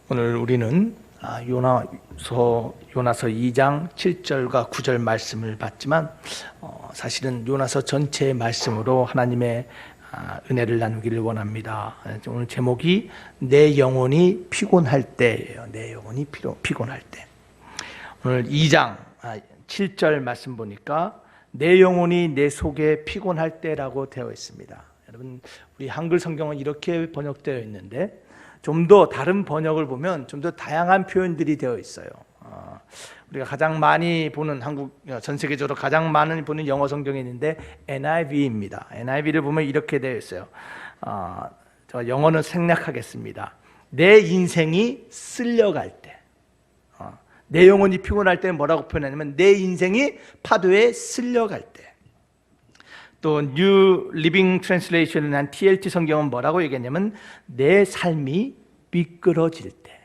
오늘 우리는 요나서 2장 7절과 9절 말씀을 봤지만 사실은 요나서 전체의 말씀으로 하나님의 은혜를 나누기를 원합니다. 오늘 제목이 내 영혼이 피곤할 때예요. 내 영혼이 피곤할 때. 오늘 2장 7절 말씀 보니까 내 영혼이 내 속에 피곤할 때라고 되어 있습니다. 여러분, 우리 한글 성경은 이렇게 번역되어 있는데 좀 더 다른 번역을 보면 좀 더 다양한 표현들이 되어 있어요. 우리가 가장 많이 보는 전 세계적으로 가장 많이 보는 영어 성경이 있는데 NIV입니다. NIV를 보면 이렇게 되어 있어요. 저 영어는 생략하겠습니다. 내 인생이 쓸려갈 때, 내 영혼이 피곤할 때는 뭐라고 표현하냐면 내 인생이 파도에 쓸려갈 때. 또 New Living Translation이나 TLT 성경은 뭐라고 얘기했냐면 내 삶이 미끄러질 때,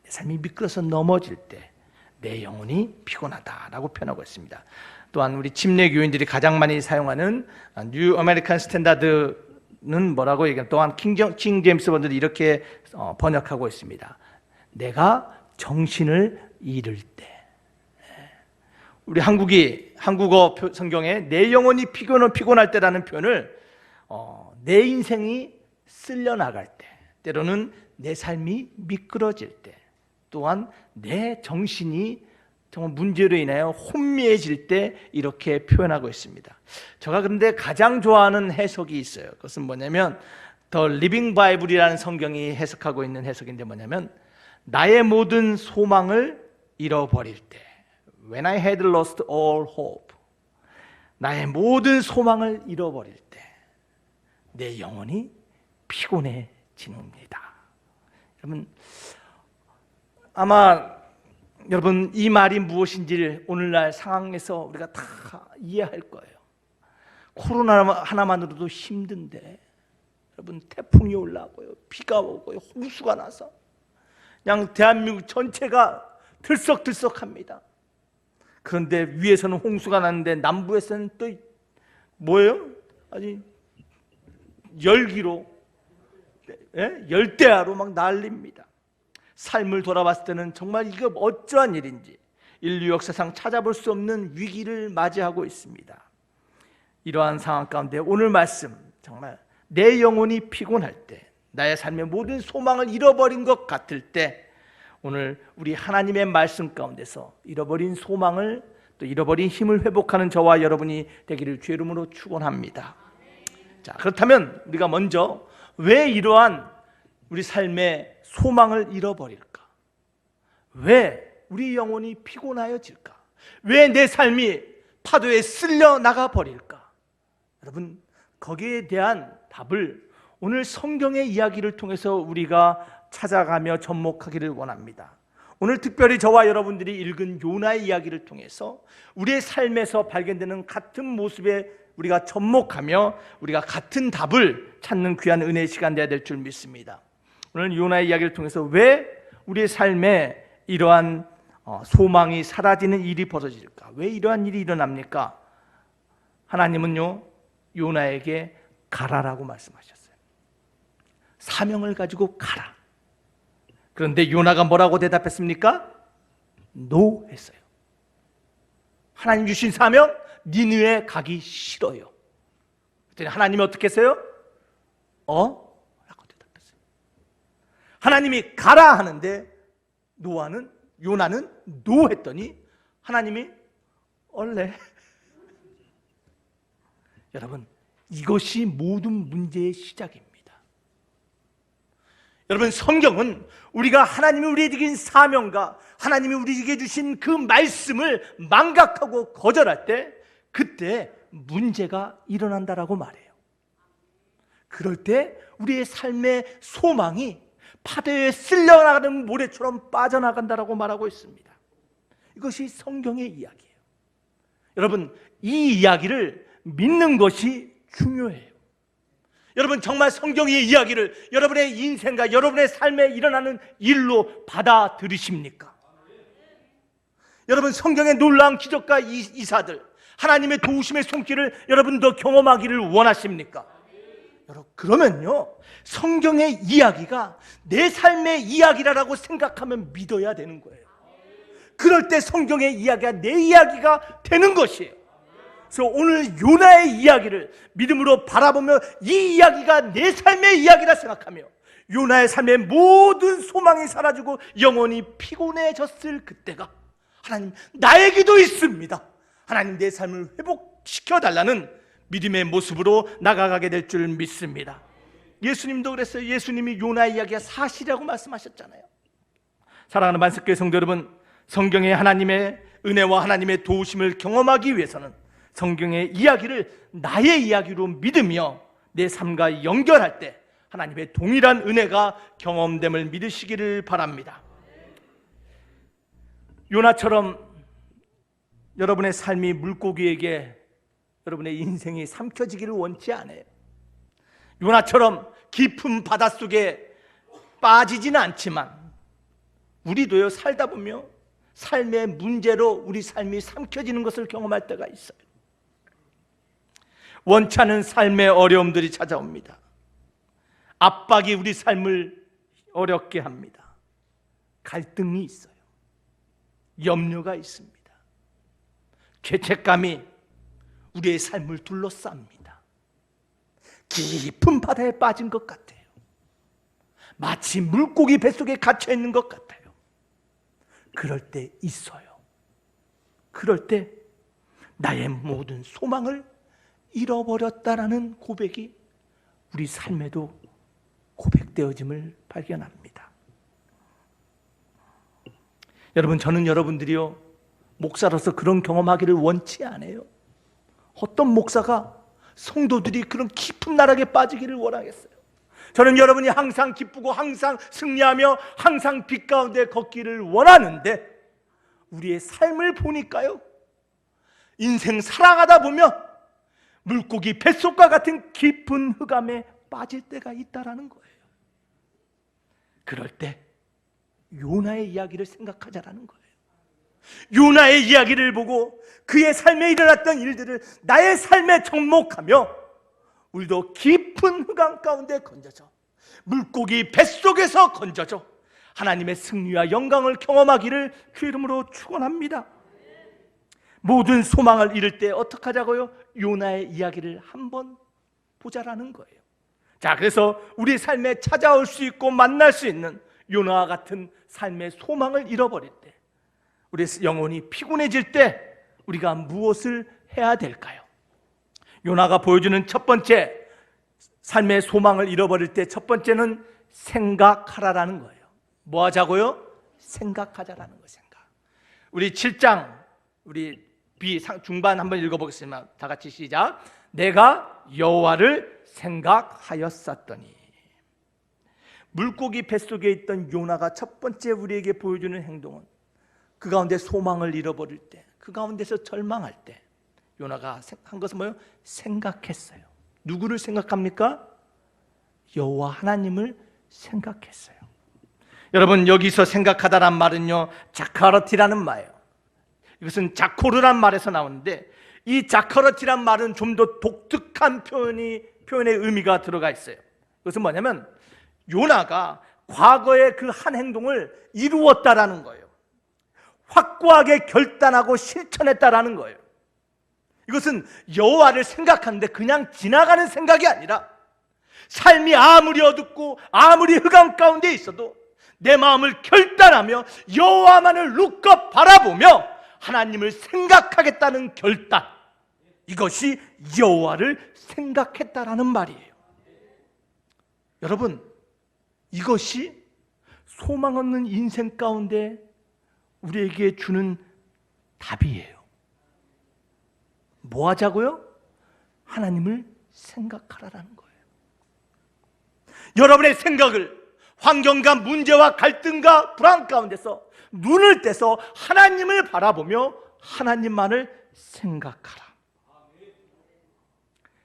내 삶이 미끄러서 넘어질 때 내 영혼이 피곤하다라고 표현하고 있습니다. 또한 우리 침례 교인들이 가장 많이 사용하는 New American Standard는 뭐라고 얘기하면 또한 킹 제임스 번들이 이렇게 번역하고 있습니다. 내가 정신을 잃을 때. 우리 한국어 성경에 내 영혼이 피곤할 때라는 표현을 내 인생이 쓸려나갈 때, 때로는 내 삶이 미끄러질 때, 또한 내 정신이 정말 문제로 인하여 혼미해질 때 이렇게 표현하고 있습니다. 제가 그런데 가장 좋아하는 해석이 있어요. 그것은 뭐냐면 The Living Bible이라는 성경이 해석하고 있는 해석인데 뭐냐면 나의 모든 소망을 잃어버릴 때, When I had lost all hope, 나의 모든 소망을 잃어버릴 때 내 영혼이 피곤해집니다. 여러분, 아마 여러분 이 말이 무엇인지를 오늘날 상황에서 우리가 다 이해할 거예요. 코로나 하나만으로도 힘든데 여러분 태풍이 올라오고요, 비가 오고요, 홍수가 나서 그냥 대한민국 전체가 들썩들썩합니다. 그런데 위에서는 홍수가 났는데 남부에서는 또 뭐예요? 아니 열기로 열대야로 막 난립니다. 삶을 돌아봤을 때는 정말 이게 어쩌한 일인지 인류 역사상 찾아볼 수 없는 위기를 맞이하고 있습니다. 이러한 상황 가운데 오늘 말씀, 정말 내 영혼이 피곤할 때, 나의 삶의 모든 소망을 잃어버린 것 같을 때 오늘 우리 하나님의 말씀 가운데서 잃어버린 소망을 또 잃어버린 힘을 회복하는 저와 여러분이 되기를 주의 이름으로 축원합니다. 자, 그렇다면 우리가 먼저 왜 이러한 우리 삶의 소망을 잃어버릴까? 왜 우리 영혼이 피곤하여질까? 왜 내 삶이 파도에 쓸려 나가 버릴까? 여러분, 거기에 대한 답을 오늘 성경의 이야기를 통해서 우리가 찾아가며 접목하기를 원합니다. 오늘 특별히 저와 여러분들이 읽은 요나의 이야기를 통해서 우리의 삶에서 발견되는 같은 모습에 우리가 접목하며 우리가 같은 답을 찾는 귀한 은혜의 시간 되어야 될 줄 믿습니다. 오늘 요나의 이야기를 통해서 왜 우리의 삶에 이러한 소망이 사라지는 일이 벌어질까? 왜 이러한 일이 일어납니까? 하나님은요, 요나에게 가라라고 말씀하셨어요. 사명을 가지고 가라. 그런데 요나가 뭐라고 대답했습니까? 노 했어요. 하나님 주신 사명, 니느웨 가기 싫어요. 그랬더니 하나님이 어떻게 했어요? 라고 대답했어요. 하나님이 가라 하는데 요나는 노 했더니 하나님이 얼레. 여러분, 이것이 모든 문제의 시작입니다. 여러분, 성경은 우리가 하나님이 우리에게 주신 사명과 하나님이 우리에게 주신 그 말씀을 망각하고 거절할 때 그때 문제가 일어난다라고 말해요. 그럴 때 우리의 삶의 소망이 파도에 쓸려나가는 모래처럼 빠져나간다라고 말하고 있습니다. 이것이 성경의 이야기예요. 여러분, 이 이야기를 믿는 것이 중요해요. 여러분, 정말 성경의 이야기를 여러분의 인생과 여러분의 삶에 일어나는 일로 받아들이십니까? 여러분, 성경의 놀라운 기적과 이사들, 하나님의 도우심의 손길을 여러분도 경험하기를 원하십니까? 그러면요, 성경의 이야기가 내 삶의 이야기라고 생각하면 믿어야 되는 거예요. 그럴 때 성경의 이야기가 내 이야기가 되는 것이에요. 그래서 오늘 요나의 이야기를 믿음으로 바라보며 이 이야기가 내 삶의 이야기라 생각하며 요나의 삶의 모든 소망이 사라지고 영혼이 피곤해졌을 그때가 하나님, 나에게도 있습니다. 하나님, 내 삶을 회복시켜달라는 믿음의 모습으로 나아가게 될 줄 믿습니다. 예수님도 그랬어요. 예수님이 요나의 이야기가 사실이라고 말씀하셨잖아요. 사랑하는 만석교회 성도 여러분, 성경의 하나님의 은혜와 하나님의 도우심을 경험하기 위해서는 성경의 이야기를 나의 이야기로 믿으며 내 삶과 연결할 때 하나님의 동일한 은혜가 경험됨을 믿으시기를 바랍니다. 요나처럼 여러분의 삶이 물고기에게 여러분의 인생이 삼켜지기를 원치 않아요. 요나처럼 깊은 바닷속에 빠지지는 않지만 우리도요, 살다 보면 삶의 문제로 우리 삶이 삼켜지는 것을 경험할 때가 있어요. 원치 않은 삶의 어려움들이 찾아옵니다. 압박이 우리 삶을 어렵게 합니다. 갈등이 있어요. 염려가 있습니다. 죄책감이 우리의 삶을 둘러쌉니다. 깊은 바다에 빠진 것 같아요. 마치 물고기 뱃속에 갇혀 있는 것 같아요. 그럴 때 있어요. 그럴 때 나의 모든 소망을 잃어버렸다라는 고백이 우리 삶에도 고백되어짐을 발견합니다. 여러분, 저는 여러분들이요, 목사로서 그런 경험하기를 원치 않아요. 어떤 목사가 성도들이 그런 깊은 나락에 빠지기를 원하겠어요? 저는 여러분이 항상 기쁘고 항상 승리하며 항상 빛 가운데 걷기를 원하는데 우리의 삶을 보니까요, 인생 살아가다 보면 물고기 뱃속과 같은 깊은 흑암에 빠질 때가 있다라는 거예요. 그럴 때 요나의 이야기를 생각하자라는 거예요. 요나의 이야기를 보고 그의 삶에 일어났던 일들을 나의 삶에 접목하며 우리도 깊은 흑암 가운데 건져져 물고기 뱃속에서 건져져 하나님의 승리와 영광을 경험하기를 주 이름으로 축원합니다. 모든 소망을 잃을 때 어떻게 하자고요? 요나의 이야기를 한번 보자라는 거예요. 자, 그래서 우리 삶에 찾아올 수 있고 만날 수 있는 요나와 같은 삶의 소망을 잃어버릴 때, 우리 영혼이 피곤해질 때 우리가 무엇을 해야 될까요? 요나가 보여주는 첫 번째 삶의 소망을 잃어버릴 때 첫 번째는 생각하라라는 거예요. 뭐 하자고요? 생각하자라는 거예요. 생각. 우리 7장 우리 B 중반 한번 읽어보겠습니다. 다 같이 시작. 내가 여호와를 생각하였었더니. 물고기 뱃속에 있던 요나가 첫 번째 우리에게 보여주는 행동은 그 가운데 소망을 잃어버릴 때, 그 가운데서 절망할 때 요나가 한 것은 뭐예요? 생각했어요. 누구를 생각합니까? 여호와 하나님을 생각했어요. 여러분, 여기서 생각하다란 말은요, 자카르티라는 말이에요. 이것은 자코르란 말에서 나오는데 이 자카르티란 말은 좀 더 독특한 표현의 의미가 들어가 있어요. 그것은 뭐냐면 요나가 과거의 그 한 행동을 이루었다라는 거예요. 확고하게 결단하고 실천했다라는 거예요. 이것은 여호와를 생각하는데 그냥 지나가는 생각이 아니라 삶이 아무리 어둡고 아무리 흑암 가운데 있어도 내 마음을 결단하며 여호와만을 눈껏 바라보며 하나님을 생각하겠다는 결단, 이것이 여호와를 생각했다라는 말이에요. 여러분, 이것이 소망 없는 인생 가운데 우리에게 주는 답이에요. 뭐 하자고요? 하나님을 생각하라라는 거예요. 여러분의 생각을 환경과 문제와 갈등과 불안 가운데서 눈을 떼서 하나님을 바라보며 하나님만을 생각하라.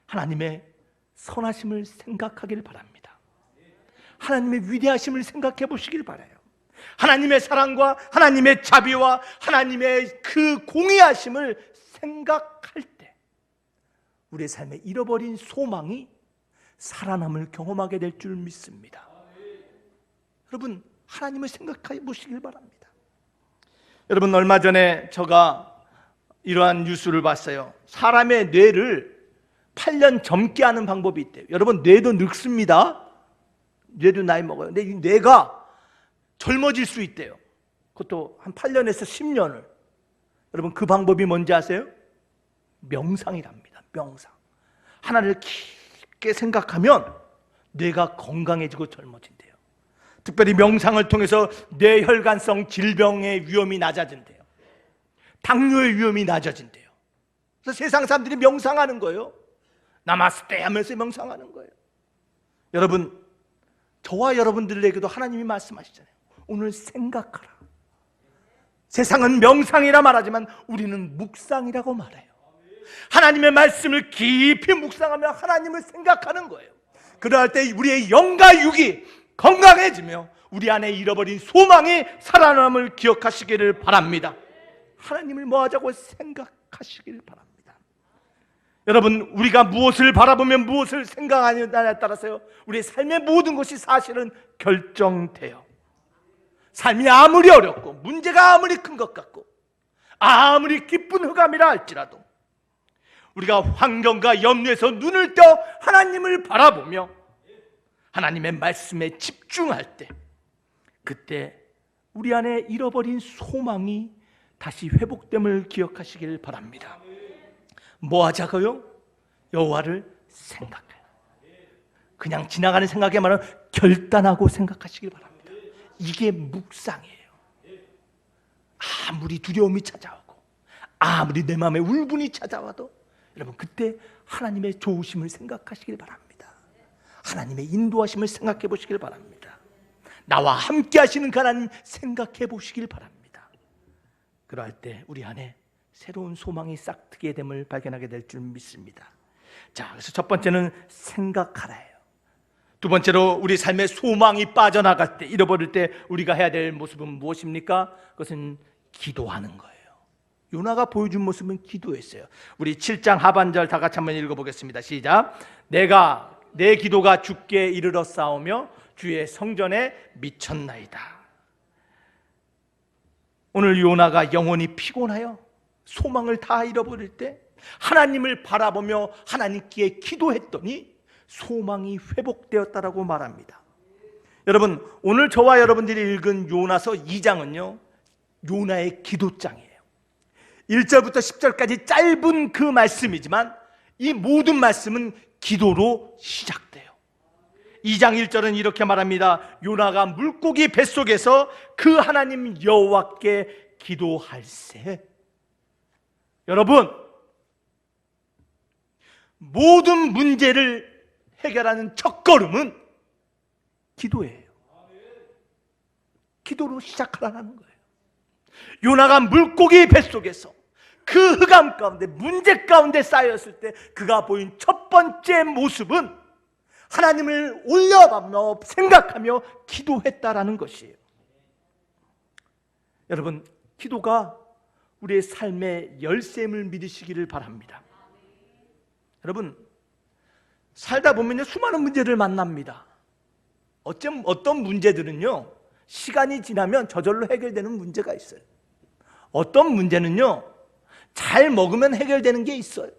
하나님의 선하심을 생각하길 바랍니다. 하나님의 위대하심을 생각해 보시길 바라요. 하나님의 사랑과 하나님의 자비와 하나님의 그 공의하심을 생각할 때 우리의 삶에 잃어버린 소망이 살아남을 경험하게 될 줄 믿습니다. 여러분, 하나님을 생각해 보시길 바랍니다. 여러분, 얼마 전에 제가 이러한 뉴스를 봤어요. 사람의 뇌를 8년 젊게 하는 방법이 있대요. 여러분, 뇌도 늙습니다. 뇌도 나이 먹어요. 근데 이 뇌가 젊어질 수 있대요. 그것도 한 8년에서 10년을. 여러분, 그 방법이 뭔지 아세요? 명상이랍니다. 명상. 하나를 깊게 생각하면 뇌가 건강해지고 젊어진대요. 특별히 명상을 통해서 뇌혈관성 질병의 위험이 낮아진대요. 당뇨의 위험이 낮아진대요. 그래서 세상 사람들이 명상하는 거예요. 나마스테 하면서 명상하는 거예요. 여러분, 저와 여러분들에게도 하나님이 말씀하시잖아요. 오늘 생각하라. 세상은 명상이라 말하지만 우리는 묵상이라고 말해요. 하나님의 말씀을 깊이 묵상하며 하나님을 생각하는 거예요. 그러할 때 우리의 영과 육이 건강해지며 우리 안에 잃어버린 소망이 살아남을 기억하시기를 바랍니다. 하나님을 뭐 하자고 생각하시기를 바랍니다. 여러분, 우리가 무엇을 바라보면 무엇을 생각하느냐에 따라서요, 우리의 삶의 모든 것이 사실은 결정돼요. 삶이 아무리 어렵고 문제가 아무리 큰 것 같고 아무리 기쁜 흑암이라 할지라도 우리가 환경과 염려에서 눈을 떠 하나님을 바라보며 하나님의 말씀에 집중할 때, 그때 우리 안에 잃어버린 소망이 다시 회복됨을 기억하시길 바랍니다. 뭐 하자고요? 여호와를 생각해요. 그냥 지나가는 생각이 말은 결단하고 생각하시길 바랍니다. 이게 묵상이에요. 아무리 두려움이 찾아오고 아무리 내 마음에 울분이 찾아와도 여러분, 그때 하나님의 좋으심을 생각하시길 바랍니다. 하나님의 인도하심을 생각해 보시길 바랍니다. 나와 함께 하시는 그 하나님 생각해 보시길 바랍니다. 그러할 때 우리 안에 새로운 소망이 싹트게 됨을 발견하게 될 줄 믿습니다. 자, 그래서 첫 번째는 생각하라예요. 두 번째로 우리 삶의 소망이 빠져나갈 때, 잃어버릴 때 우리가 해야 될 모습은 무엇입니까? 그것은 기도하는 거예요. 요나가 보여준 모습은 기도했어요. 우리 7장 하반절 다 같이 한번 읽어보겠습니다. 시작. 내 기도가 주께 이르러 싸우며 주의 성전에 미쳤나이다. 오늘 요나가 영혼이 피곤하여 소망을 다 잃어버릴 때 하나님을 바라보며 하나님께 기도했더니 소망이 회복되었다라고 말합니다. 여러분, 오늘 저와 여러분들이 읽은 요나서 2장은요 요나의 기도장이에요. 1절부터 10절까지 짧은 그 말씀이지만 이 모든 말씀은 기도로 시작돼요. 2장 1절은 이렇게 말합니다. 요나가 물고기 뱃속에서 그 하나님 여호와께 기도할세. 여러분, 모든 문제를 해결하는 첫걸음은 기도예요. 기도로 시작하라는 거예요. 요나가 물고기 뱃속에서 그 흑암 가운데, 문제 가운데 쌓였을 때 그가 보인 첫 번째 모습은 하나님을 올려가며 생각하며 기도했다라는 것이에요. 여러분, 기도가 우리의 삶의 열쇠임을 믿으시기를 바랍니다. 여러분, 살다 보면 수많은 문제를 만납니다. 어떤 문제들은요 시간이 지나면 저절로 해결되는 문제가 있어요. 어떤 문제는요 잘 먹으면 해결되는 게 있어요.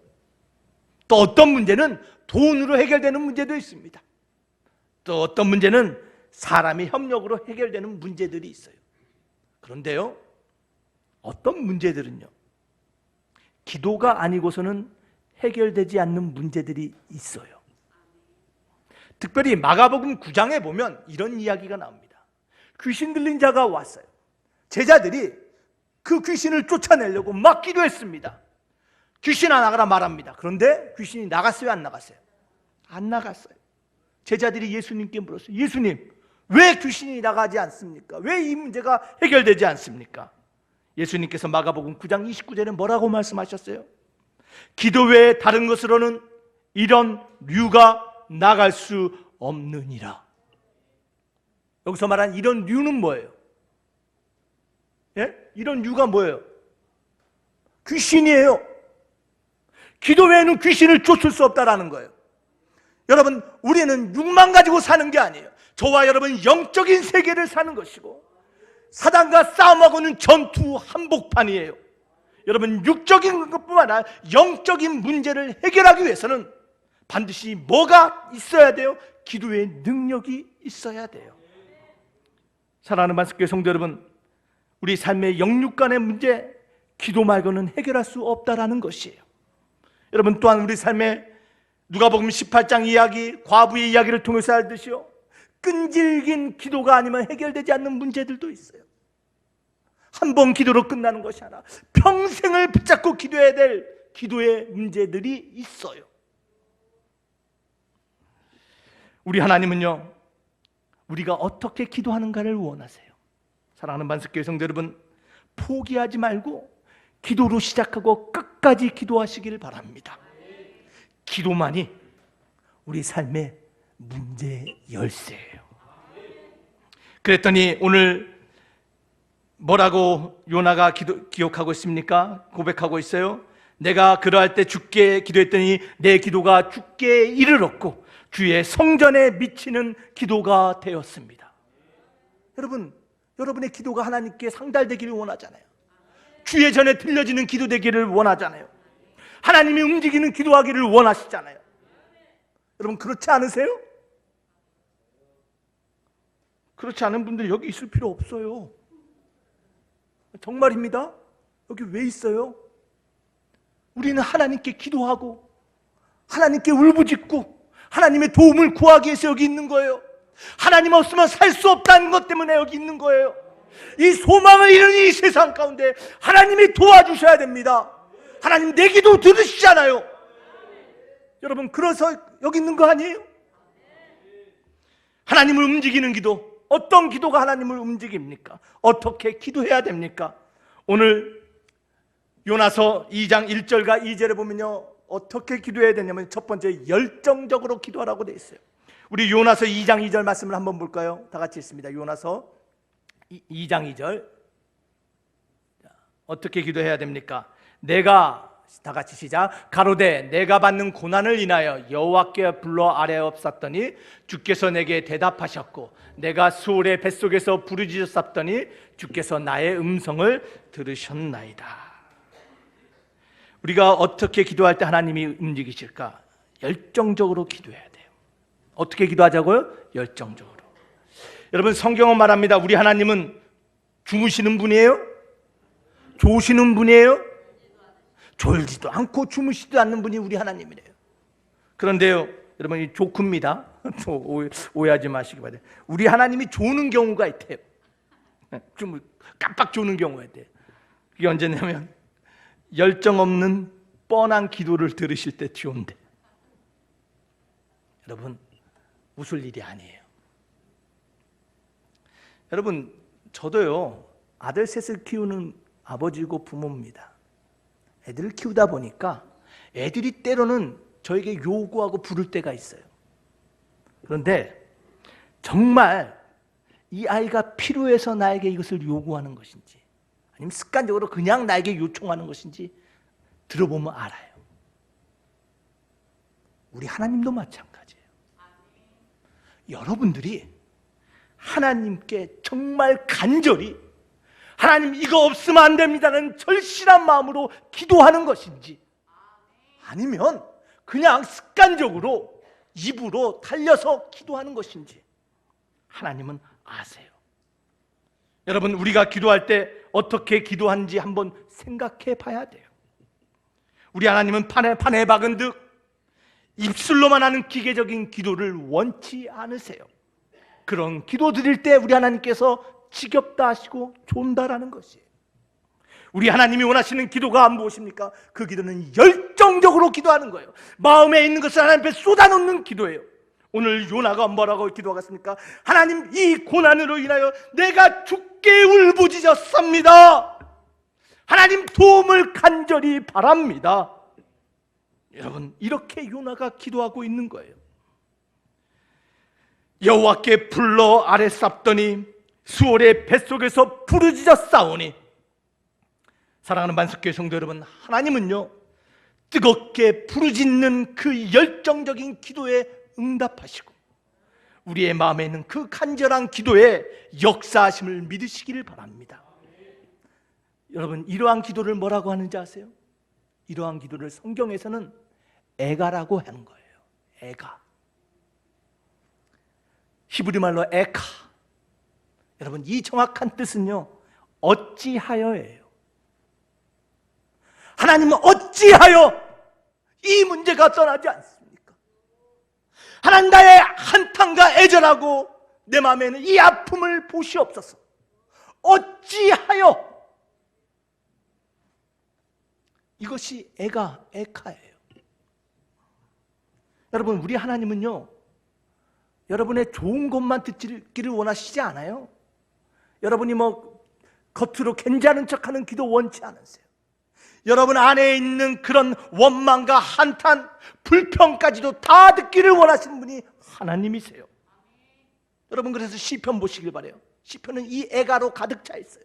또 어떤 문제는 돈으로 해결되는 문제도 있습니다. 또 어떤 문제는 사람의 협력으로 해결되는 문제들이 있어요. 그런데요, 어떤 문제들은요 기도가 아니고서는 해결되지 않는 문제들이 있어요. 특별히 마가복음 9장에 보면 이런 이야기가 나옵니다. 귀신 들린 자가 왔어요. 제자들이 그 귀신을 쫓아내려고 막 기도했습니다. 귀신아 나가라 말합니다. 그런데 귀신이 나갔어요, 안 나갔어요? 안 나갔어요. 제자들이 예수님께 물었어요. 예수님, 왜 귀신이 나가지 않습니까? 왜 이 문제가 해결되지 않습니까? 예수님께서 마가복음 9장 29절에 뭐라고 말씀하셨어요? 기도 외에 다른 것으로는 이런 류가 나갈 수 없느니라. 여기서 말한 이런 류는 뭐예요? 예? 이런 류가 뭐예요? 귀신이에요. 기도 외에는 귀신을 쫓을 수 없다라는 거예요. 여러분, 우리는 육만 가지고 사는 게 아니에요. 저와 여러분 영적인 세계를 사는 것이고 사단과 싸움하고는 전투 한복판이에요. 여러분, 육적인 것뿐만 아니라 영적인 문제를 해결하기 위해서는 반드시 뭐가 있어야 돼요? 기도의 능력이 있어야 돼요. 사랑하는 만습교회 성도 여러분, 우리 삶의 영육간의 문제, 기도 말고는 해결할 수 없다라는 것이에요. 여러분, 또한 우리 삶의 누가복음 18장 이야기, 과부의 이야기를 통해서 알듯이요, 끈질긴 기도가 아니면 해결되지 않는 문제들도 있어요. 한 번 기도로 끝나는 것이 아니라 평생을 붙잡고 기도해야 될 기도의 문제들이 있어요. 우리 하나님은요, 우리가 어떻게 기도하는가를 원하세요. 사랑하는 만습교회 성도 여러분, 포기하지 말고 기도로 시작하고 끝까지 기도하시길 바랍니다. 기도만이 우리 삶의 문제 열쇠예요. 그랬더니 오늘 뭐라고 요나가 기억하고 있습니까? 고백하고 있어요. 내가 그러할 때 주께 기도했더니 내 기도가 주께 이르렀고 주의 성전에 미치는 기도가 되었습니다. 여러분, 여러분의 기도가 하나님께 상달되기를 원하잖아요. 주의 전에 들려지는 기도 되기를 원하잖아요. 하나님이 움직이는 기도하기를 원하시잖아요. 여러분, 그렇지 않으세요? 그렇지 않은 분들 여기 있을 필요 없어요. 정말입니다. 여기 왜 있어요? 우리는 하나님께 기도하고 하나님께 울부짖고 하나님의 도움을 구하기 위해서 여기 있는 거예요. 하나님 없으면 살 수 없다는 것 때문에 여기 있는 거예요. 이 소망을 잃은 이 세상 가운데 하나님이 도와주셔야 됩니다. 하나님 내 기도 들으시잖아요. 여러분, 그래서 여기 있는 거 아니에요? 하나님을 움직이는 기도, 어떤 기도가 하나님을 움직입니까? 어떻게 기도해야 됩니까? 오늘 요나서 2장 1절과 2절에 보면요, 어떻게 기도해야 되냐면 첫 번째, 열정적으로 기도하라고 되어 있어요. 우리 요나서 2장 2절 말씀을 한번 볼까요? 다 같이 있습니다. 요나서 2장 2절. 어떻게 기도해야 됩니까? 내가, 다 같이 시작. 가로되 내가 받는 고난을 인하여 여호와께 불러 아뢰옵사더니 주께서 내게 대답하셨고 내가 수월의 뱃속에서 부르짖었사더니 주께서 나의 음성을 들으셨나이다. 우리가 어떻게 기도할 때 하나님이 움직이실까? 열정적으로 기도해야 돼요. 어떻게 기도하자고요? 열정적으로. 여러분, 성경은 말합니다. 우리 하나님은 주무시는 분이에요? 조시는 분이에요? 졸지도 않고 주무시지도 않는 분이 우리 하나님이래요. 그런데요, 여러분, 이 조크입니다. 오해하지 마시기 바랍니다. 우리 하나님이 조는 경우가 있대요. 좀 깜빡 조는 경우가 있대요. 그게 언제냐면 열정 없는 뻔한 기도를 들으실 때 조는데, 여러분, 웃을 일이 아니에요. 여러분, 저도요, 아들 셋을 키우는 아버지고 부모입니다. 애들을 키우다 보니까 애들이 때로는 저에게 요구하고 부를 때가 있어요. 그런데 정말 이 아이가 필요해서 나에게 이것을 요구하는 것인지 아니면 습관적으로 그냥 나에게 요청하는 것인지 들어보면 알아요. 우리 하나님도 마찬가지예요. 여러분들이 하나님께 정말 간절히 하나님 이거 없으면 안 됩니다는 절실한 마음으로 기도하는 것인지 아니면 그냥 습관적으로 입으로 달려서 기도하는 것인지 하나님은 아세요. 여러분, 우리가 기도할 때 어떻게 기도하는지 한번 생각해 봐야 돼요. 우리 하나님은 판에 박은 듯 입술로만 하는 기계적인 기도를 원치 않으세요. 그런 기도 드릴 때 우리 하나님께서 지겹다 하시고 존다라는 것이에요. 우리 하나님이 원하시는 기도가 무엇입니까? 그 기도는 열정적으로 기도하는 거예요. 마음에 있는 것을 하나님 앞에 쏟아놓는 기도예요. 오늘 요나가 뭐라고 기도하겠습니까? 하나님, 이 고난으로 인하여 내가 주께 울부짖었습니다. 하나님 도움을 간절히 바랍니다. 여러분, 이렇게 요나가 기도하고 있는 거예요. 여호와께 불러 아뢰쌌더니 수월의 뱃속에서 부르짖었사오니. 사랑하는 만석교회 성도 여러분, 하나님은요 뜨겁게 부르짖는 그 열정적인 기도에 응답하시고 우리의 마음에 있는 그 간절한 기도에 역사하심을 믿으시기를 바랍니다. 여러분, 이러한 기도를 뭐라고 하는지 아세요? 이러한 기도를 성경에서는 에가라고 하는 거예요. 에가. 히브리 말로 에카. 여러분, 이 정확한 뜻은요, 어찌하여예요. 하나님은 어찌하여 이 문제가 떠나지 않습니까? 하나님, 나의 한탄과 애절하고 내 마음에는 이 아픔을 보시옵소서. 어찌하여. 이것이 에카예요. 여러분, 우리 하나님은요, 여러분의 좋은 것만 듣기를 원하시지 않아요. 여러분이 겉으로 괜찮은 척하는 기도 원치 않으세요. 여러분 안에 있는 그런 원망과 한탄, 불평까지도 다 듣기를 원하시는 분이 하나님이세요. 여러분, 그래서 시편 보시길 바라요. 시편은 이 애가로 가득 차 있어요.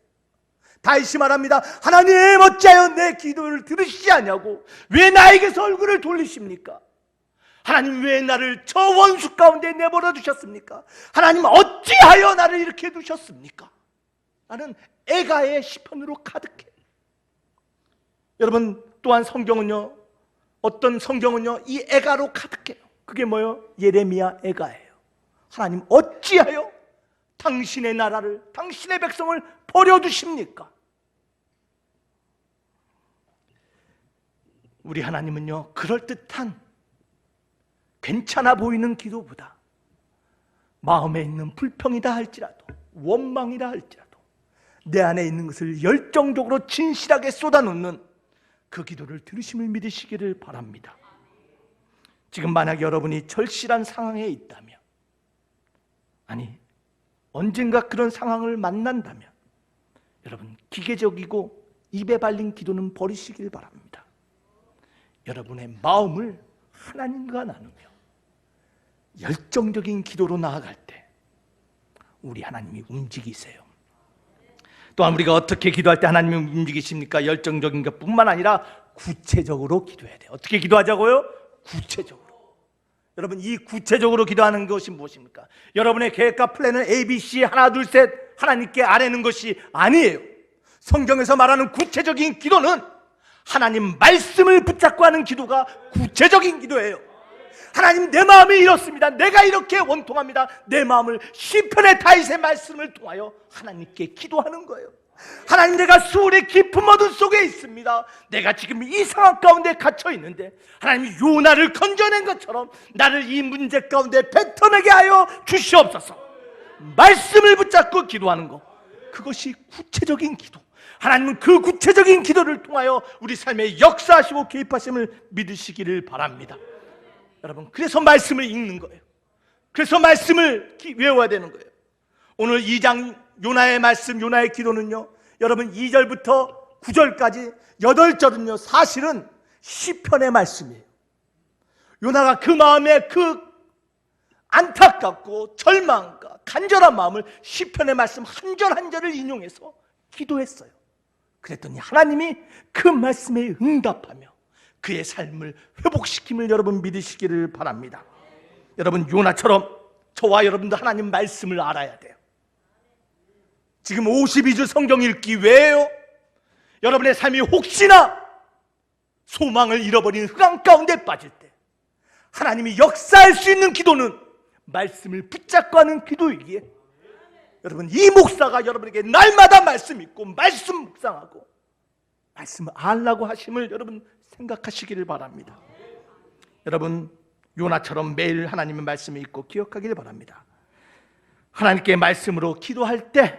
다시 말합니다. 하나님, 어찌하여 내 기도를 들으시지 않냐고, 왜 나에게서 얼굴을 돌리십니까? 하나님, 왜 나를 저 원수 가운데 내버려 두셨습니까? 하나님, 어찌하여 나를 이렇게 두셨습니까? 나는 애가의 시편으로 가득해. 여러분, 또한 성경은요, 어떤 성경은요, 이 애가로 가득해요. 그게 뭐예요? 예레미야 애가예요. 하나님, 어찌하여 당신의 나라를, 당신의 백성을 버려두십니까? 우리 하나님은요, 그럴듯한 괜찮아 보이는 기도보다 마음에 있는 불평이다 할지라도, 원망이다 할지라도 내 안에 있는 것을 열정적으로 진실하게 쏟아놓는 그 기도를 들으심을 믿으시기를 바랍니다. 지금 만약 여러분이 절실한 상황에 있다면, 아니 언젠가 그런 상황을 만난다면, 여러분, 기계적이고 입에 발린 기도는 버리시길 바랍니다. 여러분의 마음을 하나님과 나누며 열정적인 기도로 나아갈 때 우리 하나님이 움직이세요. 또한 우리가 어떻게 기도할 때 하나님이 움직이십니까? 열정적인 것뿐만 아니라 구체적으로 기도해야 돼요. 어떻게 기도하자고요? 구체적으로. 여러분, 이 구체적으로 기도하는 것이 무엇입니까? 여러분의 계획과 플랜은 ABC 하나 둘 셋 하나님께 아뢰는 것이 아니에요. 성경에서 말하는 구체적인 기도는 하나님 말씀을 붙잡고 하는 기도가 구체적인 기도예요. 하나님, 내 마음이 이렇습니다. 내가 이렇게 원통합니다. 내 마음을 시편의 다윗의 말씀을 통하여 하나님께 기도하는 거예요. 하나님, 내가 수울의 깊은 어둠 속에 있습니다. 내가 지금 이 상황 가운데 갇혀 있는데 하나님이 요나를 건져낸 것처럼 나를 이 문제 가운데 뱉어내게 하여 주시옵소서. 말씀을 붙잡고 기도하는 것, 그것이 구체적인 기도. 하나님은 그 구체적인 기도를 통하여 우리 삶에 역사하시고 개입하심을 믿으시기를 바랍니다. 여러분, 그래서 말씀을 읽는 거예요. 그래서 말씀을 외워야 되는 거예요. 오늘 2장 요나의 말씀, 요나의 기도는요, 여러분 2절부터 9절까지 8절은요 사실은 시편의 말씀이에요. 요나가 그 마음에 그 안타깝고 절망과 간절한 마음을 시편의 말씀 한 절 한 절을 인용해서 기도했어요. 그랬더니 하나님이 그 말씀에 응답하며 그의 삶을 회복시킴을 여러분 믿으시기를 바랍니다. 여러분, 요나처럼 저와 여러분도 하나님 말씀을 알아야 돼요. 지금 52주 성경 읽기 왜요? 여러분의 삶이 혹시나 소망을 잃어버린 흑암 가운데 빠질 때 하나님이 역사할 수 있는 기도는 말씀을 붙잡고 하는 기도이기에, 여러분, 이 목사가 여러분에게 날마다 말씀 읽고 말씀 묵상하고 말씀을 알라고 하심을 여러분 생각하시기를 바랍니다. 여러분, 요나처럼 매일 하나님의 말씀을 읽고 기억하기를 바랍니다. 하나님께 말씀으로 기도할 때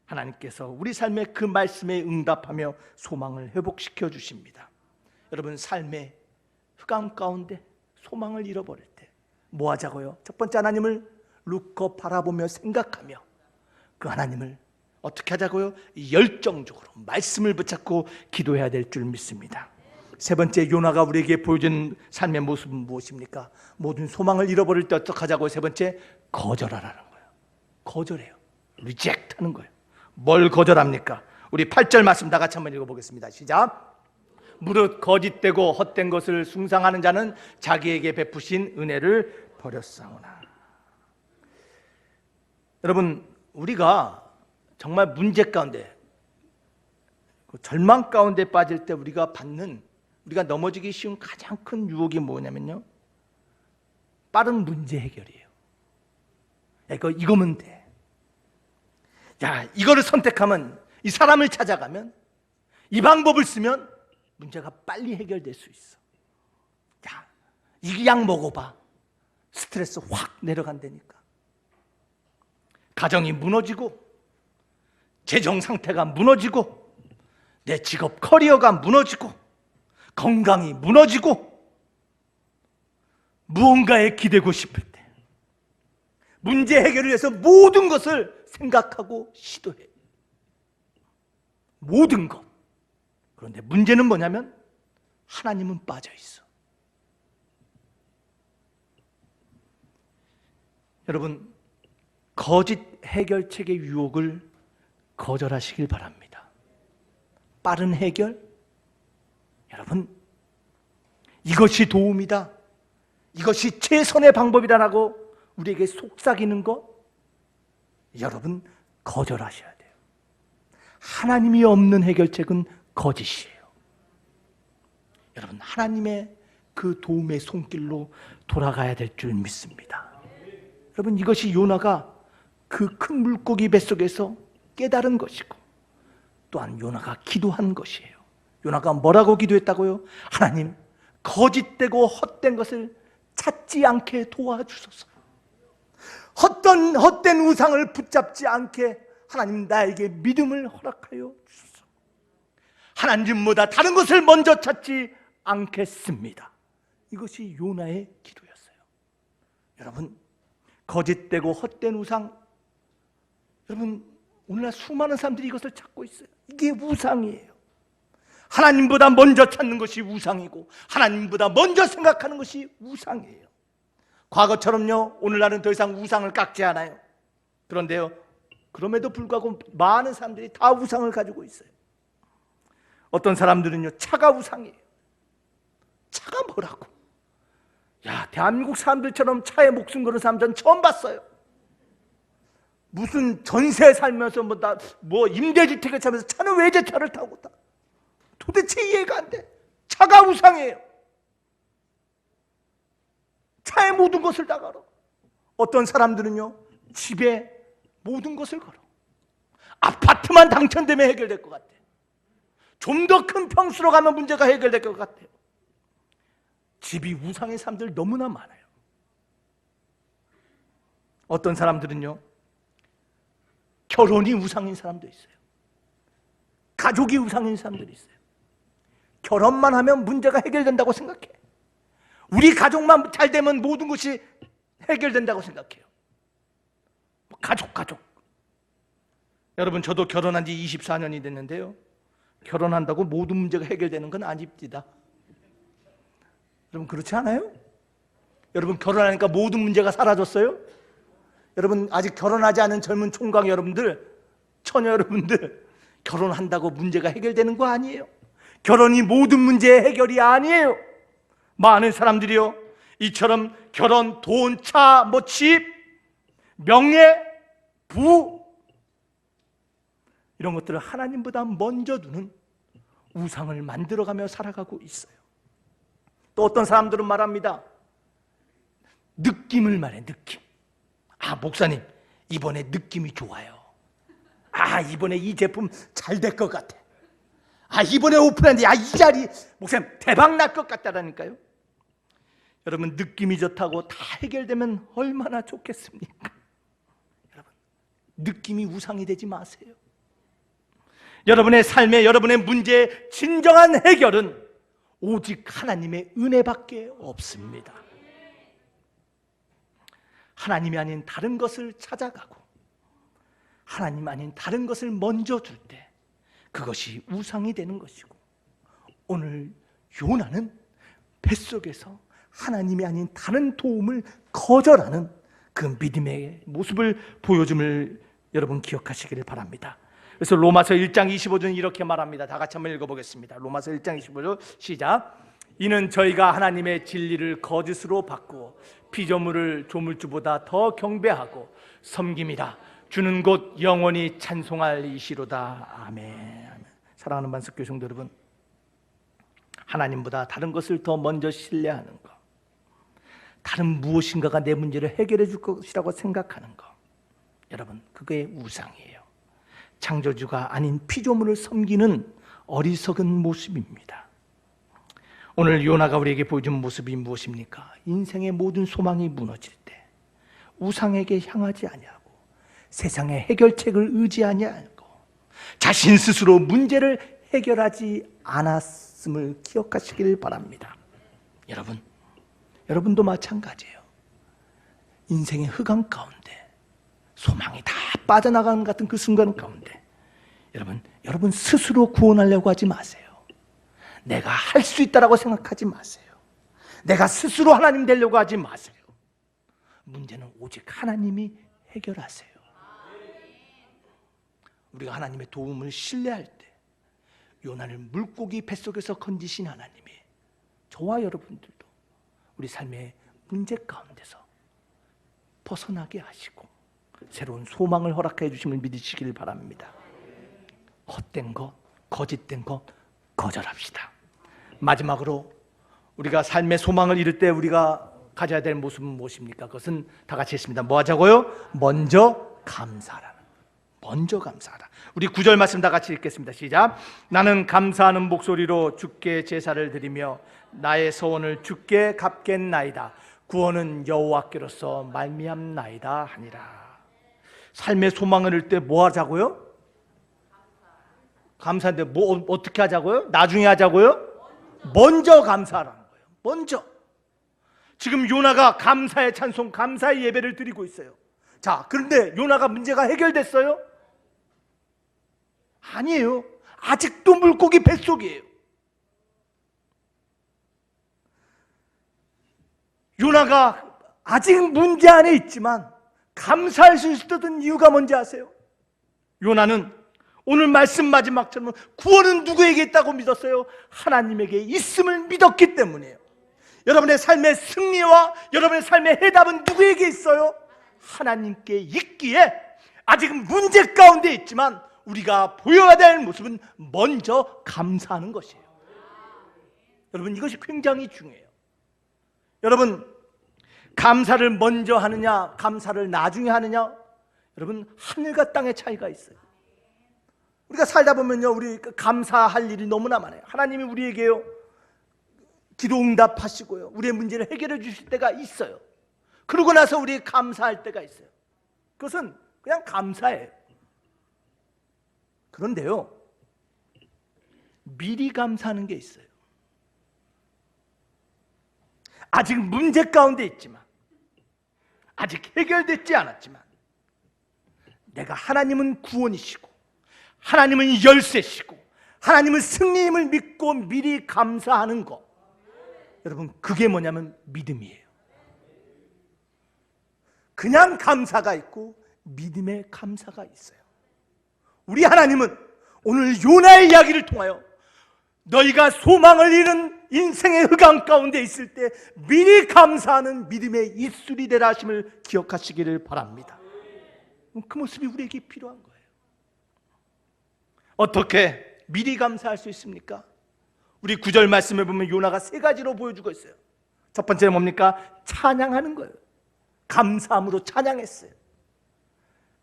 하나님께서 우리 삶에 그 말씀에 응답하며 소망을 회복시켜 주십니다. 여러분, 삶의 흑암 가운데 소망을 잃어버릴 때 뭐 하자고요? 첫 번째, 하나님을 룩업 바라보며 생각하며 그 하나님을 어떻게 하자고요? 열정적으로 말씀을 붙잡고 기도해야 될 줄 믿습니다. 세 번째, 요나가 우리에게 보여준 삶의 모습은 무엇입니까? 모든 소망을 잃어버릴 때 어떻게 하자고요? 세 번째, 거절하라는 거예요. 거절해요. 리젝트 하는 거예요. 뭘 거절합니까? 우리 8절 말씀 다 같이 한번 읽어보겠습니다. 시작. 무릇 거짓되고 헛된 것을 숭상하는 자는 자기에게 베푸신 은혜를 버렸사오나. 여러분, 우리가 정말 문제 가운데, 절망 가운데 빠질 때 우리가 넘어지기 쉬운 가장 큰 유혹이 뭐냐면요, 빠른 문제 해결이에요. 야, 이거면 돼. 야, 이거를 선택하면, 이 사람을 찾아가면, 이 방법을 쓰면 문제가 빨리 해결될 수 있어. 야, 이 약 먹어봐. 스트레스 확 내려간다니까. 가정이 무너지고, 재정 상태가 무너지고, 내 직업 커리어가 무너지고, 건강이 무너지고, 무언가에 기대고 싶을 때 문제 해결을 위해서 모든 것을 생각하고 시도해. 모든 것. 그런데 문제는 뭐냐면 하나님은 빠져 있어. 여러분, 거짓 해결책의 유혹을 거절하시길 바랍니다. 빠른 해결? 여러분, 이것이 도움이다, 이것이 최선의 방법이다라고 우리에게 속삭이는 것, 여러분 거절하셔야 돼요. 하나님이 없는 해결책은 거짓이에요. 여러분, 하나님의 그 도움의 손길로 돌아가야 될 줄 믿습니다. 여러분, 이것이 요나가 그 큰 물고기 뱃속에서 깨달은 것이고, 또한 요나가 기도한 것이에요. 요나가 뭐라고 기도했다고요? 하나님, 거짓되고 헛된 것을 찾지 않게 도와주소서. 헛된 우상을 붙잡지 않게 하나님, 나에게 믿음을 허락하여 주소서. 하나님보다 다른 것을 먼저 찾지 않겠습니다. 이것이 요나의 기도였어요. 여러분, 거짓되고 헛된 우상, 여러분, 오늘날 수많은 사람들이 이것을 찾고 있어요. 이게 우상이에요. 하나님보다 먼저 찾는 것이 우상이고, 하나님보다 먼저 생각하는 것이 우상이에요. 과거처럼요, 오늘날은 더 이상 우상을 깎지 않아요. 그런데요, 그럼에도 불구하고 많은 사람들이 다 우상을 가지고 있어요. 어떤 사람들은요, 차가 우상이에요. 차가 뭐라고? 야, 대한민국 사람들처럼 차에 목숨 거는 사람 전 처음 봤어요. 무슨 전세 살면서 임대주택에 살면서 차는 왜 제 차를 타고 타? 도대체 이해가 안 돼. 차가 우상이에요. 차에 모든 것을 다 걸어. 어떤 사람들은요, 집에 모든 것을 걸어. 아파트만 당첨되면 해결될 것 같아. 좀 더 큰 평수로 가면 문제가 해결될 것 같아요. 집이 우상의 사람들 너무나 많아요. 어떤 사람들은요, 결혼이 우상인 사람도 있어요. 가족이 우상인 사람들이 있어요. 결혼만 하면 문제가 해결된다고 생각해. 우리 가족만 잘 되면 모든 것이 해결된다고 생각해요. 가족. 여러분, 저도 결혼한 지 24년이 됐는데요, 결혼한다고 모든 문제가 해결되는 건 아닙니다. 여러분, 그렇지 않아요? 여러분, 결혼하니까 모든 문제가 사라졌어요? 여러분, 아직 결혼하지 않은 젊은 총각 여러분들, 처녀 여러분들, 결혼한다고 문제가 해결되는 거 아니에요. 결혼이 모든 문제의 해결이 아니에요. 많은 사람들이요, 이처럼 결혼, 돈, 차, 집, 명예, 부, 이런 것들을 하나님보다 먼저 두는 우상을 만들어가며 살아가고 있어요. 또 어떤 사람들은 말합니다. 느낌을 말해, 느낌. 아, 목사님, 이번에 느낌이 좋아요. 아, 이번에 이 제품 잘 될 것 같아. 아, 이번에 오픈했는데, 이 자리, 목사님, 대박 날 것 같다라니까요. 여러분, 느낌이 좋다고 다 해결되면 얼마나 좋겠습니까? 여러분, 느낌이 우상이 되지 마세요. 여러분의 삶에, 여러분의 문제의 진정한 해결은 오직 하나님의 은혜밖에 없습니다. 하나님이 아닌 다른 것을 찾아가고, 하나님 아닌 다른 것을 먼저 둘 때 그것이 우상이 되는 것이고, 오늘 요나는 뱃속에서 하나님이 아닌 다른 도움을 거절하는 그 믿음의 모습을 보여줌을 여러분 기억하시기를 바랍니다. 그래서 로마서 1장 25절 이렇게 말합니다. 다 같이 한번 읽어보겠습니다. 로마서 1장 25절 시작. 이는 저희가 하나님의 진리를 거짓으로 바꾸어 피조물을 조물주보다 더 경배하고 섬김이라. 주는 곧 영원히 찬송할 이시로다. 아멘. 사랑하는 만석교 성도 여러분, 하나님보다 다른 것을 더 먼저 신뢰하는 것, 다른 무엇인가가 내 문제를 해결해 줄 것이라고 생각하는 것, 여러분, 그게 우상이에요. 창조주가 아닌 피조물을 섬기는 어리석은 모습입니다. 오늘 요나가 우리에게 보여준 모습이 무엇입니까? 인생의 모든 소망이 무너질 때 우상에게 향하지 아니하고 세상의 해결책을 의지하지 않고 자신 스스로 문제를 해결하지 않았음을 기억하시길 바랍니다. 여러분도 마찬가지예요. 인생의 흑암 가운데 소망이 다 빠져나가는 같은 그 순간 가운데 여러분 스스로 구원하려고 하지 마세요. 내가 할 수 있다라고 생각하지 마세요. 내가 스스로 하나님 되려고 하지 마세요. 문제는 오직 하나님이 해결하세요. 우리가 하나님의 도움을 신뢰할 때 요나를 물고기 뱃속에서 건지신 하나님이 저와 여러분들도 우리 삶의 문제 가운데서 벗어나게 하시고 새로운 소망을 허락해 주심을 믿으시길 바랍니다. 헛된 것, 거짓된 것 거절합시다. 마지막으로 우리가 삶의 소망을 잃을 때 우리가 가져야 될 모습은 무엇입니까? 그것은 다 같이 했습니다. 뭐 하자고요? 먼저 감사하라. 먼저 감사하라. 우리 9절 말씀 다 같이 읽겠습니다. 시작. 나는 감사하는 목소리로 주께 제사를 드리며 나의 소원을 주께 갚겠나이다. 구원은 여호와께로서 말미암나이다 하니라. 삶의 소망을 잃을 때 뭐 하자고요? 감사한데 뭐 어떻게 하자고요? 나중에 하자고요? 먼저 감사하라는 거예요. 먼저. 지금 요나가 감사의 찬송, 감사의 예배를 드리고 있어요. 자, 그런데 요나가 문제가 해결됐어요? 아니에요. 아직도 물고기 뱃속이에요. 요나가 아직 문제 안에 있지만 감사할 수 있었던 이유가 뭔지 아세요? 요나는 오늘 말씀 마지막처럼 구원은 누구에게 있다고 믿었어요? 하나님에게 있음을 믿었기 때문이에요. 여러분의 삶의 승리와 여러분의 삶의 해답은 누구에게 있어요? 하나님께 있기에 아직은 문제 가운데 있지만 우리가 보여야 될 모습은 먼저 감사하는 것이에요. 여러분, 이것이 굉장히 중요해요. 여러분, 감사를 먼저 하느냐 감사를 나중에 하느냐, 여러분, 하늘과 땅의 차이가 있어요. 우리가 살다 보면요, 우리 감사할 일이 너무나 많아요. 하나님이 우리에게요 기도 응답하시고요 우리의 문제를 해결해 주실 때가 있어요. 그러고 나서 우리 감사할 때가 있어요. 그것은 그냥 감사예요. 그런데요, 미리 감사하는 게 있어요. 아직 문제 가운데 있지만, 아직 해결되지 않았지만, 내가 하나님은 구원이시고 하나님은 열쇠시고 하나님은 승리임을 믿고 미리 감사하는 것, 여러분, 그게 뭐냐면 믿음이에요. 그냥 감사가 있고 믿음의 감사가 있어요. 우리 하나님은 오늘 요나의 이야기를 통하여 너희가 소망을 잃은 인생의 흑암 가운데 있을 때 미리 감사하는 믿음의 입술이 되라 하심을 기억하시기를 바랍니다. 그 모습이 우리에게 필요한 거예요. 어떻게 미리 감사할 수 있습니까? 우리 9절 말씀에 보면 요나가 3가지로 보여주고 있어요. 첫 번째는 뭡니까? 찬양하는 거예요. 감사함으로 찬양했어요.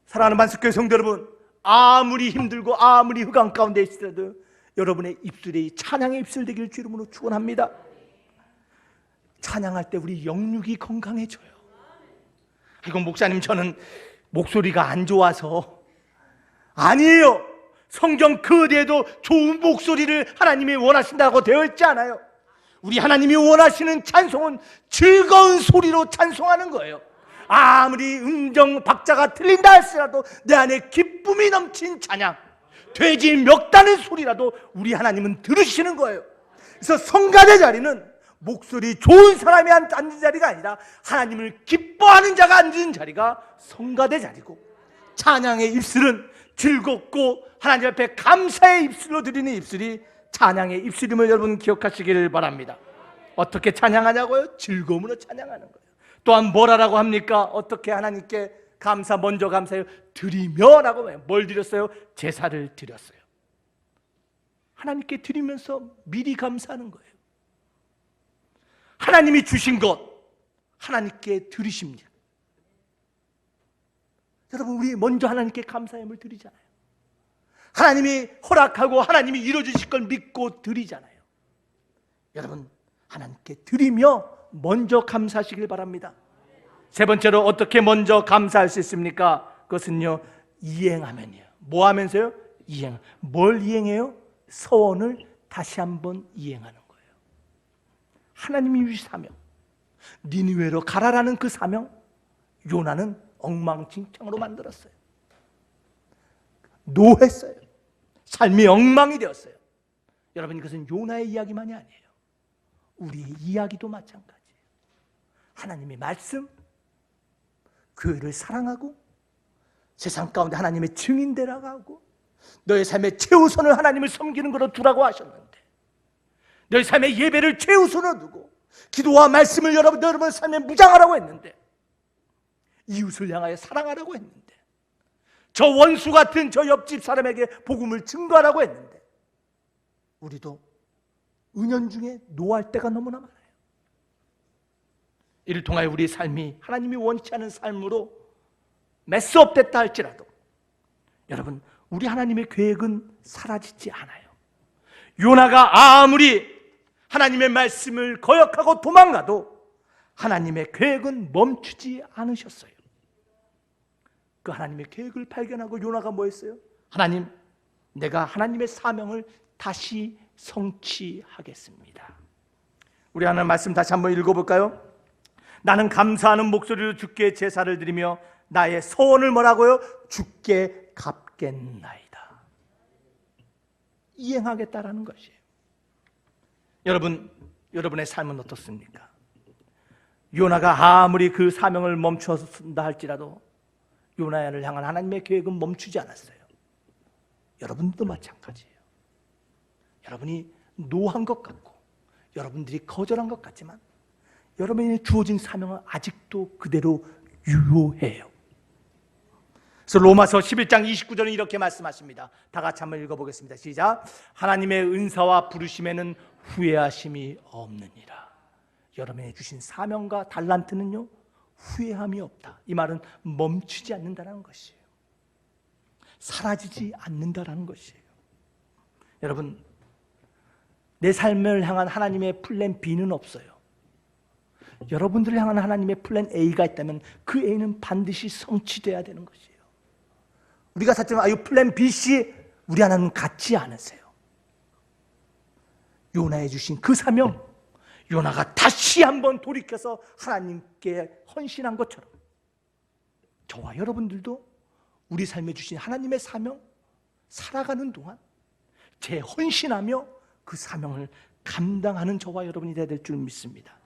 사랑하는 만석교회 성도 여러분, 아무리 힘들고 아무리 흑암 가운데 있더라도 여러분의 입술이 찬양의 입술 되길 주 이름으로 축원합니다. 찬양할 때 우리 영육이 건강해져요. 이건 목사님, 저는 목소리가 안 좋아서. 아니에요. 성경 그 어디에도 좋은 목소리를 하나님이 원하신다고 되어 있지 않아요. 우리 하나님이 원하시는 찬송은 즐거운 소리로 찬송하는 거예요. 아무리 음정 박자가 틀린다 할지라도 내 안에 기쁨이 넘친 찬양, 돼지 멱다는 소리라도 우리 하나님은 들으시는 거예요. 그래서 성가대 자리는 목소리 좋은 사람이 앉은 자리가 아니라 하나님을 기뻐하는 자가 앉은 자리가 성가대 자리고, 찬양의 입술은 즐겁고 하나님 앞에 감사의 입술로 드리는 입술이 찬양의 입술임을 여러분 기억하시기를 바랍니다. 어떻게 찬양하냐고요? 즐거움으로 찬양하는 거예요. 또한 뭘 하라고 합니까? 어떻게 하나님께 먼저 감사해요. 드리며라고 해요. 뭘 드렸어요? 제사를 드렸어요. 하나님께 드리면서 미리 감사하는 거예요. 하나님이 주신 것 하나님께 드리십니다. 여러분, 우리 먼저 하나님께 감사함을 드리잖아요. 하나님이 허락하고 하나님이 이루어주실 걸 믿고 드리잖아요. 여러분, 하나님께 드리며 먼저 감사하시길 바랍니다. 세 번째로 어떻게 먼저 감사할 수 있습니까? 그것은요, 이행하면이요. 뭐 하면서요? 뭘 이행해요? 서원을 다시 한번 이행하는 거예요. 하나님이 주신 사명, 니느웨로 가라라는 그 사명, 요나는 엉망진창으로 만들었어요. 노했어요. 삶이 엉망이 되었어요. 여러분, 이것은 요나의 이야기만이 아니에요. 우리의 이야기도 마찬가지예요. 하나님의 말씀, 교회를 사랑하고 세상 가운데 하나님의 증인되라고 하고 너의 삶의 최우선을 하나님을 섬기는 것으로 두라고 하셨는데, 너의 삶의 예배를 최우선으로 두고 기도와 말씀을 여러분의 삶에 무장하라고 했는데, 이웃을 향하여 사랑하라고 했는데, 저 원수 같은 저 옆집 사람에게 복음을 증거하라고 했는데, 우리도 은연중에 노할 때가 너무나 많아요. 이를 통하여 우리의 삶이 하나님이 원치 않은 삶으로 메스업 됐다 할지라도, 여러분, 우리 하나님의 계획은 사라지지 않아요. 요나가 아무리 하나님의 말씀을 거역하고 도망가도 하나님의 계획은 멈추지 않으셨어요. 그 하나님의 계획을 발견하고 요나가 뭐 했어요? 하나님, 내가 하나님의 사명을 다시 성취하겠습니다. 우리 하나님 말씀 다시 한번 읽어볼까요? 나는 감사하는 목소리로 주께 제사를 드리며 나의 소원을 뭐라고요? 주께 갚겠나이다. 이행하겠다라는 것이에요. 여러분, 여러분의 삶은 어떻습니까? 요나가 아무리 그 사명을 멈춰선다 할지라도 요나를 향한 하나님의 계획은 멈추지 않았어요. 여러분도 마찬가지예요. 여러분이 노한 것 같고 여러분들이 거절한 것 같지만 여러분이 주어진 사명은 아직도 그대로 유효해요. 그래서 로마서 11장 29절은 이렇게 말씀하십니다. 다 같이 한번 읽어보겠습니다. 시작. 하나님의 은사와 부르심에는 후회하심이 없느니라. 여러분이 주신 사명과 달란트는요, 후회함이 없다. 이 말은 멈추지 않는다는 것이에요. 사라지지 않는다는 것이에요. 여러분, 내 삶을 향한 하나님의 플랜 B는 없어요. 여러분들을 향한 하나님의 플랜 A가 있다면 그 A는 반드시 성취돼야 되는 것이에요. 우리가 찾지만 이 플랜 B, C 우리 하나님은 같지 않으세요. 요나에 주신 그 사명, 요나가 다시 한번 돌이켜서 하나님께 헌신한 것처럼 저와 여러분들도 우리 삶에 주신 하나님의 사명 살아가는 동안 재헌신하며 그 사명을 감당하는 저와 여러분이 되어야 될 줄 믿습니다.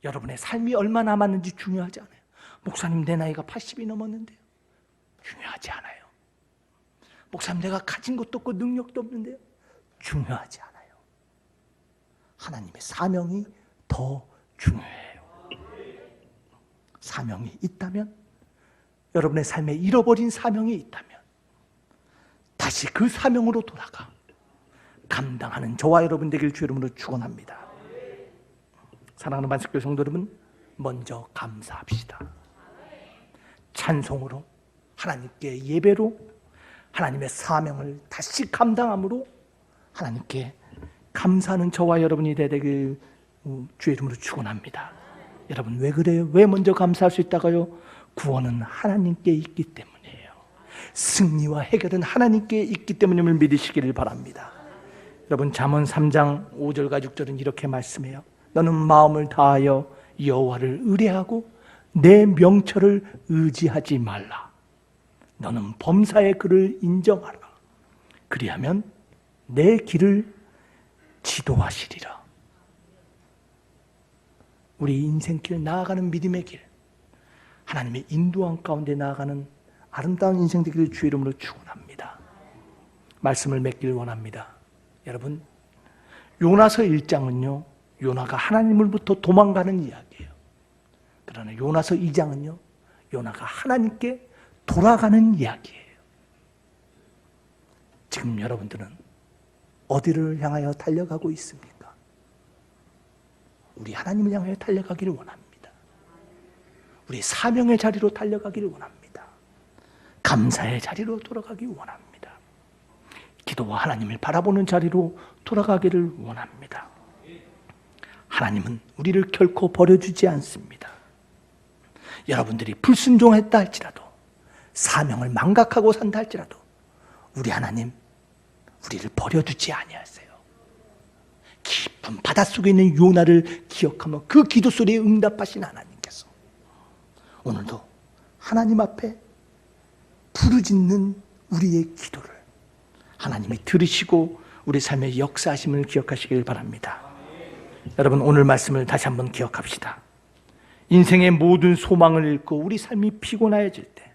여러분의 삶이 얼마 남았는지 중요하지 않아요. 목사님, 내 나이가 80이 넘었는데요. 중요하지 않아요. 목사님, 내가 가진 것도 없고 능력도 없는데요. 중요하지 않아요. 하나님의 사명이 더 중요해요. 사명이 있다면, 여러분의 삶에 잃어버린 사명이 있다면 다시 그 사명으로 돌아가 감당하는 저와 여러분 되길 주 이름으로 축원합니다. 사랑하는 반석교 성도 여러분, 먼저 감사합시다. 찬송으로, 하나님께 예배로, 하나님의 사명을 다시 감당함으로 하나님께 감사하는 저와 여러분이 되길 주의 이름으로 축원합니다. 여러분, 왜 그래요? 왜 먼저 감사할 수 있다고요? 구원은 하나님께 있기 때문이에요. 승리와 해결은 하나님께 있기 때문임을 믿으시기를 바랍니다. 여러분, 잠언 3장 5절과 6절은 이렇게 말씀해요. 너는 마음을 다하여 여호와를 의뢰하고 내 명철을 의지하지 말라. 너는 범사의 그를 인정하라. 그리하면 내 길을 지도하시리라. 우리 인생길, 나아가는 믿음의 길, 하나님의 인도함 가운데 나아가는 아름다운 인생 되기를 주의 이름으로 축원합니다. 말씀을 맺길 원합니다. 여러분, 요나서 1장은요 요나가 하나님으로부터 도망가는 이야기예요. 그러나 요나서 2장은요, 요나가 하나님께 돌아가는 이야기예요. 지금 여러분들은 어디를 향하여 달려가고 있습니까? 우리 하나님을 향하여 달려가기를 원합니다. 우리 사명의 자리로 달려가기를 원합니다. 감사의 자리로 돌아가기 원합니다. 기도와 하나님을 바라보는 자리로 돌아가기를 원합니다. 하나님은 우리를 결코 버려주지 않습니다. 여러분들이 불순종했다 할지라도, 사명을 망각하고 산다 할지라도 우리 하나님 우리를 버려두지 아니하세요. 깊은 바닷속에 있는 요나를 기억하며 그 기도 소리에 응답하신 하나님께서 오늘도 하나님 앞에 부르짖는 우리의 기도를 하나님이 들으시고 우리 삶의 역사하심을 기억하시길 바랍니다. 여러분, 오늘 말씀을 다시 한번 기억합시다. 인생의 모든 소망을 잃고 우리 삶이 피곤해질 때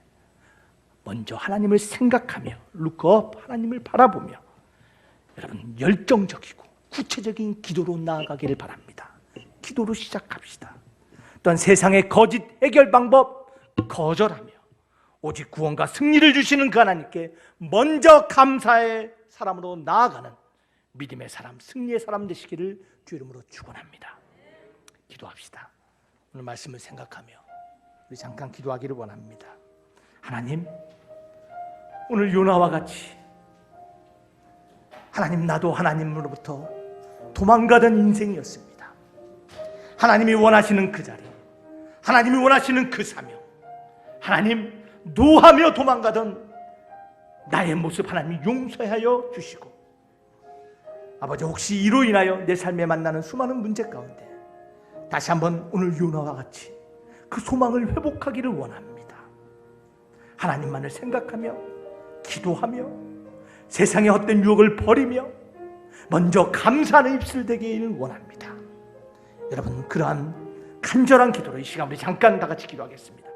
먼저 하나님을 생각하며 룩업, 하나님을 바라보며 여러분 열정적이고 구체적인 기도로 나아가기를 바랍니다. 기도로 시작합시다. 또한 세상의 거짓 해결 방법 거절하며 오직 구원과 승리를 주시는 그 하나님께 먼저 감사의 사람으로 나아가는 믿음의 사람, 승리의 사람 되시기를 주 이름으로 축원합니다. 기도합시다. 오늘 말씀을 생각하며 우리 잠깐 기도하기를 원합니다. 하나님, 오늘 요나와 같이 하나님, 나도 하나님으로부터 도망가던 인생이었습니다. 하나님이 원하시는 그 자리, 하나님이 원하시는 그 사명, 하나님 노하며 도망가던 나의 모습 하나님 용서하여 주시고, 아버지, 혹시 이로 인하여 내 삶에 만나는 수많은 문제 가운데 다시 한번 오늘 요나와 같이 그 소망을 회복하기를 원합니다. 하나님만을 생각하며 기도하며 세상의 헛된 유혹을 버리며 먼저 감사하는 입술 되기를 원합니다. 여러분, 그러한 간절한 기도로 이 시간 우리 잠깐 다 같이 기도하겠습니다.